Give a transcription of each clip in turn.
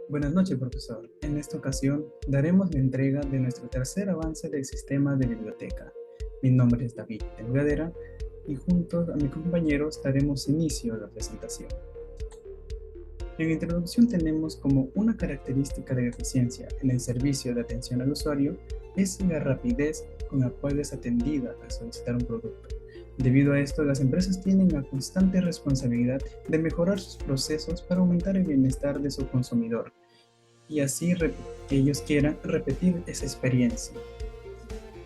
Buenas noches, profesor. En esta ocasión daremos la entrega de nuestro tercer avance del sistema de biblioteca. Mi nombre es David Delgadera y junto a mis compañeros daremos inicio a la presentación. En introducción tenemos como una característica de eficiencia en el servicio de atención al usuario es la rapidez con la cual es atendida al solicitar un producto. Debido a esto, las empresas tienen la constante responsabilidad de mejorar sus procesos para aumentar el bienestar de su consumidor y así que ellos quieran repetir esa experiencia.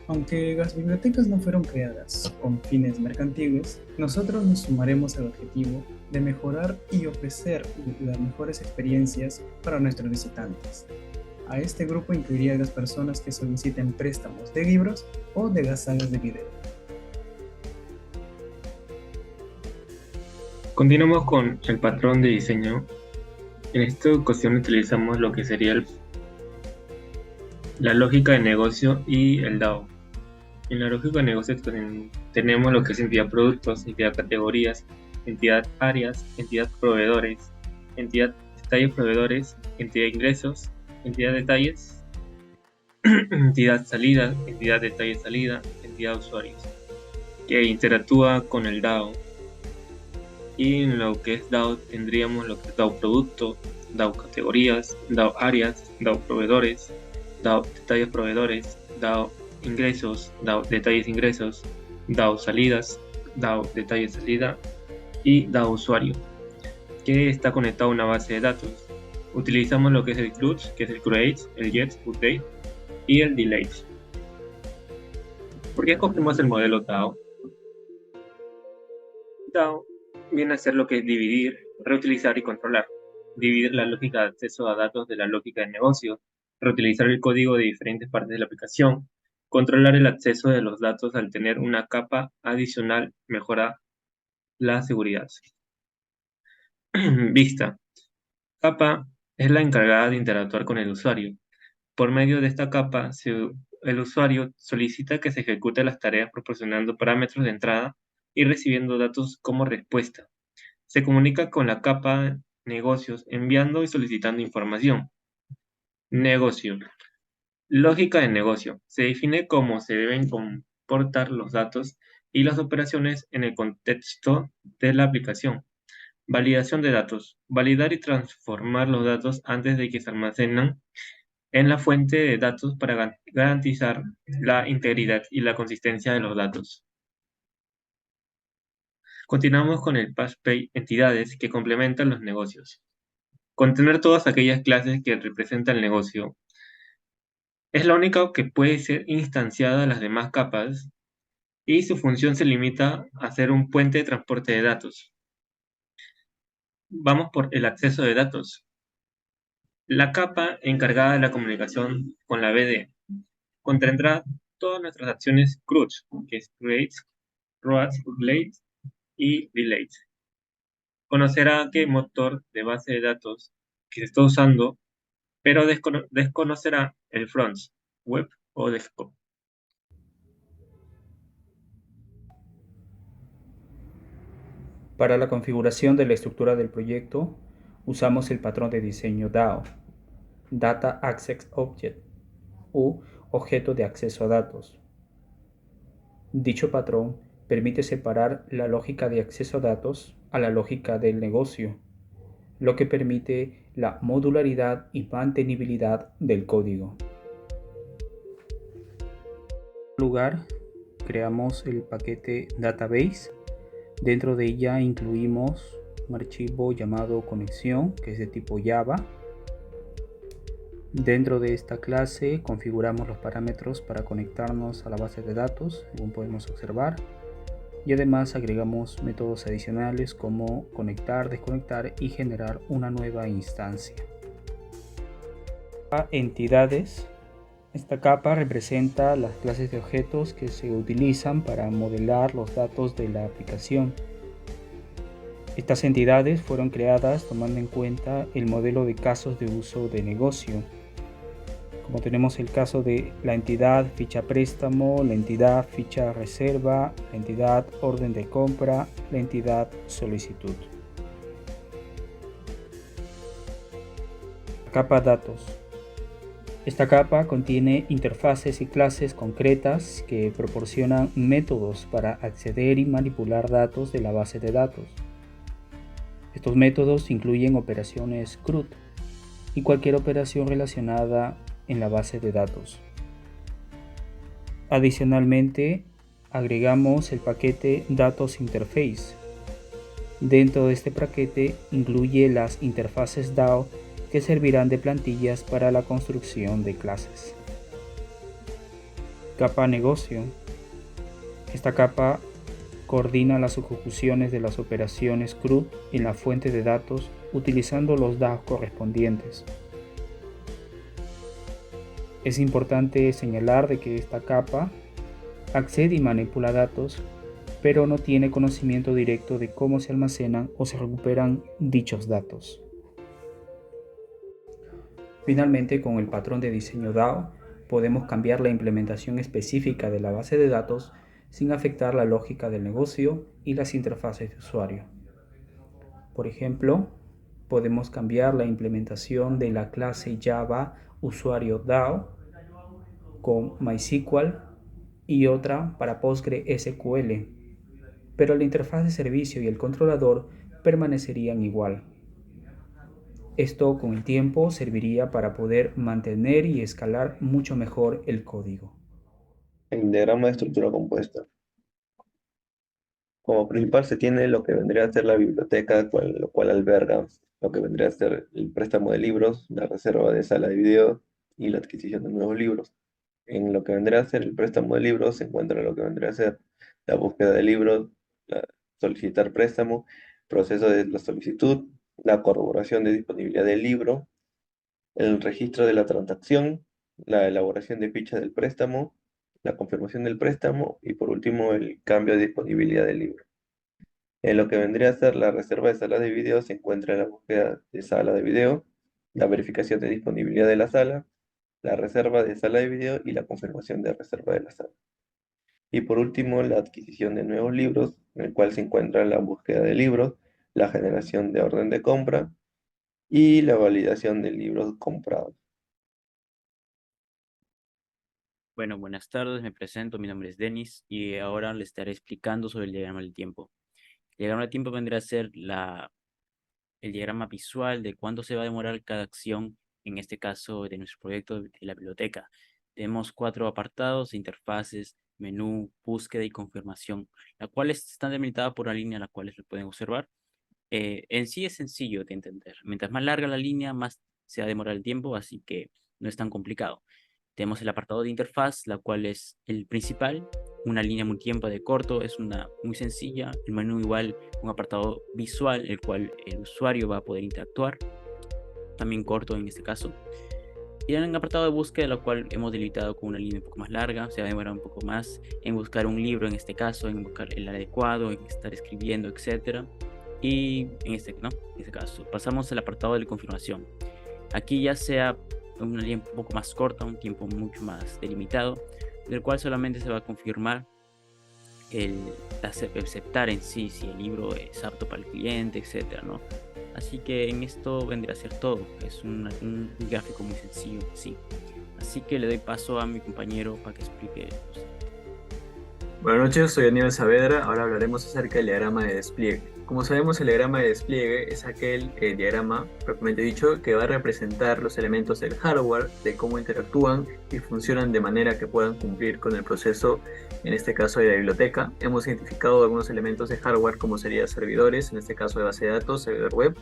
Aunque las bibliotecas no fueron creadas con fines mercantiles, nosotros nos sumaremos al objetivo de mejorar y ofrecer las mejores experiencias para nuestros visitantes. A este grupo incluiría a las personas que soliciten préstamos de libros o de las salas de video. Continuamos con el patrón de diseño. En esta ocasión utilizamos lo que sería la lógica de negocio y el DAO. En la lógica de negocio tenemos lo que es entidad productos, entidad categorías, entidad áreas, entidad proveedores, entidad detalles proveedores, entidad ingresos, entidad detalles, entidad salida, entidad detalle salida, entidad usuarios, que interactúa con el DAO. Y en lo que es DAO tendríamos lo que es DAO producto, DAO categorías, DAO áreas, DAO proveedores, DAO detalles proveedores, DAO ingresos, DAO detalles ingresos, DAO salidas, DAO detalles salida y DAO usuario, que está conectado a una base de datos. Utilizamos lo que es el CRUD, que es el create, el get, update y el delete. ¿Por qué escogimos el modelo DAO? DAO viene a ser lo que es dividir, reutilizar y controlar. Dividir la lógica de acceso a datos de la lógica de negocio, reutilizar el código de diferentes partes de la aplicación, controlar el acceso de los datos al tener una capa adicional, mejora la seguridad. Vista. Capa es la encargada de interactuar con el usuario. Por medio de esta capa, el usuario solicita que se ejecute las tareas proporcionando parámetros de entrada y recibiendo datos como respuesta. Se comunica con la capa negocios enviando y solicitando información. Negocio. Lógica de negocio. Se define cómo se deben comportar los datos y las operaciones en el contexto de la aplicación. Validación de datos. Validar y transformar los datos antes de que se almacenan en la fuente de datos para garantizar la integridad y la consistencia de los datos. Continuamos con el PagePay entidades que complementan los negocios. Contener todas aquellas clases que representan el negocio. Es la única que puede ser instanciada a las demás capas y su función se limita a ser un puente de transporte de datos. Vamos por el acceso de datos. La capa encargada de la comunicación con la BD contendrá todas nuestras acciones CRUD, que es Create, Route, Relate y Delete. Conocerá qué motor de base de datos que se está usando, pero desconocerá el front, web o desktop. Para la configuración de la estructura del proyecto, usamos el patrón de diseño DAO, Data Access Object, u objeto de acceso a datos. Dicho patrón permite separar la lógica de acceso a datos a la lógica del negocio, lo que permite la modularidad y mantenibilidad del código. En lugar, creamos el paquete database. Dentro de ella incluimos un archivo llamado conexión, que es de tipo Java. Dentro de esta clase configuramos los parámetros para conectarnos a la base de datos, según podemos observar. Y además agregamos métodos adicionales como conectar, desconectar y generar una nueva instancia. Entidades. Esta capa representa las clases de objetos que se utilizan para modelar los datos de la aplicación. Estas entidades fueron creadas tomando en cuenta el modelo de casos de uso de negocio. Como tenemos el caso de la entidad ficha préstamo, la entidad ficha reserva, la entidad orden de compra, la entidad solicitud. Capa datos. Esta capa contiene interfaces y clases concretas que proporcionan métodos para acceder y manipular datos de la base de datos. Estos métodos incluyen operaciones CRUD y cualquier operación relacionada en la base de datos. Adicionalmente, agregamos el paquete Datos Interface. Dentro de este paquete incluye las interfaces DAO que servirán de plantillas para la construcción de clases. Capa negocio. Esta capa coordina las ejecuciones de las operaciones CRUD en la fuente de datos utilizando los DAO correspondientes. Es importante señalar de que esta capa accede y manipula datos, pero no tiene conocimiento directo de cómo se almacenan o se recuperan dichos datos. Finalmente, con el patrón de diseño DAO, podemos cambiar la implementación específica de la base de datos sin afectar la lógica del negocio y las interfaces de usuario. Por ejemplo, podemos cambiar la implementación de la clase Java usuario DAO con MySQL y otra para PostgreSQL, pero la interfaz de servicio y el controlador permanecerían igual. Esto con el tiempo serviría para poder mantener y escalar mucho mejor el código. El diagrama de estructura compuesta. Como principal se tiene lo que vendría a ser la biblioteca, lo cual alberga lo que vendría a ser el préstamo de libros, la reserva de sala de video y la adquisición de nuevos libros. En lo que vendría a ser el préstamo de libros se encuentra lo que vendría a ser la búsqueda de libros, solicitar préstamo, proceso de la solicitud, la corroboración de disponibilidad del libro, el registro de la transacción, la elaboración de ficha del préstamo, la confirmación del préstamo y por último el cambio de disponibilidad del libro. En lo que vendría a ser la reserva de sala de video se encuentra la búsqueda de sala de video, la verificación de disponibilidad de la sala, la reserva de sala de video y la confirmación de reserva de la sala. Y por último, la adquisición de nuevos libros, en el cual se encuentra la búsqueda de libros, la generación de orden de compra y la validación de libros comprados. Bueno, buenas tardes, me presento, mi nombre es Denis y ahora les estaré explicando sobre el diagrama del tiempo. El diagrama del tiempo vendrá a ser el diagrama visual de cuánto se va a demorar cada acción, en este caso de nuestro proyecto de la biblioteca. Tenemos 4 apartados: interfaces, menú, búsqueda y confirmación, las cuales están delimitadas por una línea, las cuales lo pueden observar. En sí es sencillo de entender. Mientras más larga la línea, más se va a demorar el tiempo, así que no es tan complicado. Tenemos el apartado de interfaz, la cual es el principal, una línea muy tiempo de corto, es una muy sencilla. El menú igual, un apartado visual, el cual el usuario va a poder interactuar, también corto en este caso. Y en el apartado de búsqueda, la cual hemos delimitado con una línea un poco más larga, se va a demorar un poco más en buscar un libro en este caso, en buscar el adecuado, en estar escribiendo, etc. Y en este caso pasamos al apartado de confirmación. Aquí ya sea una línea un poco más corta, un tiempo mucho más delimitado, del cual solamente se va a confirmar aceptar en sí si el libro es apto para el cliente, etcétera, ¿no? Así que en esto vendría a ser todo. Es un gráfico muy sencillo, sí. Así que le doy paso a mi compañero para que explique. Buenas noches, soy Aníbal Saavedra. Ahora hablaremos acerca del diagrama de despliegue. Como sabemos, el diagrama de despliegue es aquel diagrama, propiamente dicho, que va a representar los elementos del hardware, de cómo interactúan y funcionan de manera que puedan cumplir con el proceso, en este caso de la biblioteca. Hemos identificado algunos elementos de hardware como serían servidores, en este caso de base de datos, servidor web,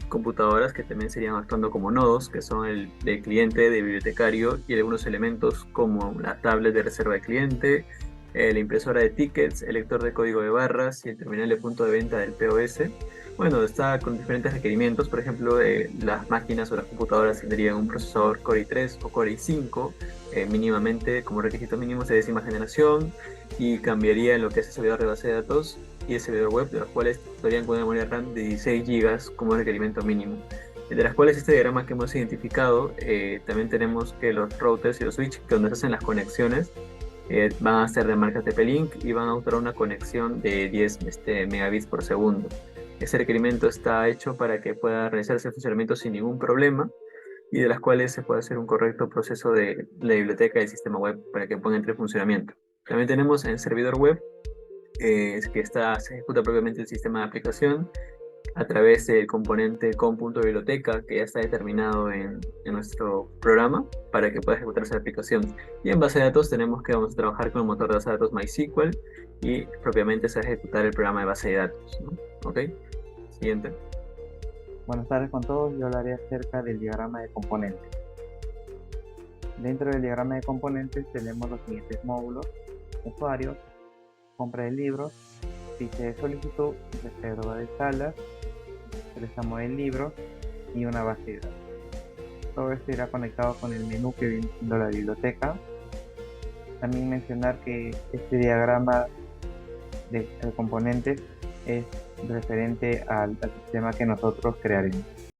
computadoras que también serían actuando como nodos, que son el de cliente, de bibliotecario, y algunos elementos como la tablet de reserva de cliente, la impresora de tickets, el lector de código de barras y el terminal de punto de venta del POS. Bueno, está con diferentes requerimientos. Por ejemplo, las máquinas o las computadoras tendrían un procesador Core i3 o Core i5 mínimamente, como requisito mínimo de 10ª generación, y cambiaría en lo que es el servidor de base de datos y el servidor web, de los cuales estarían con una memoria RAM de 16 GB como requerimiento mínimo. De las cuales este diagrama que hemos identificado, también tenemos que los routers y los switches, donde se hacen las conexiones, van a ser de marca TP-Link y van a usar una conexión de 10 megabits por segundo. Ese requerimiento está hecho para que pueda realizarse el funcionamiento sin ningún problema y de las cuales se puede hacer un correcto proceso de la biblioteca y el sistema web para que pueda entrar en funcionamiento. También tenemos el servidor web, se ejecuta propiamente el sistema de aplicación a través del componente com.biblioteca que ya está determinado en nuestro programa para que pueda ejecutarse la aplicación. Y en base de datos tenemos que vamos a trabajar con el motor de base de datos MySQL y propiamente se va a ejecutar el programa de base de datos, ¿no? ¿Ok? Siguiente. Buenas tardes con todos, yo hablaré acerca del diagrama de componentes. Dentro del diagrama de componentes tenemos los siguientes módulos: usuarios, compra de libros, ficha de solicitud, reserva de salas, préstamo del libro y una base de datos. Todo esto irá conectado con el menú que viene siendo la biblioteca. También mencionar que este diagrama de componentes es referente al sistema que nosotros crearemos.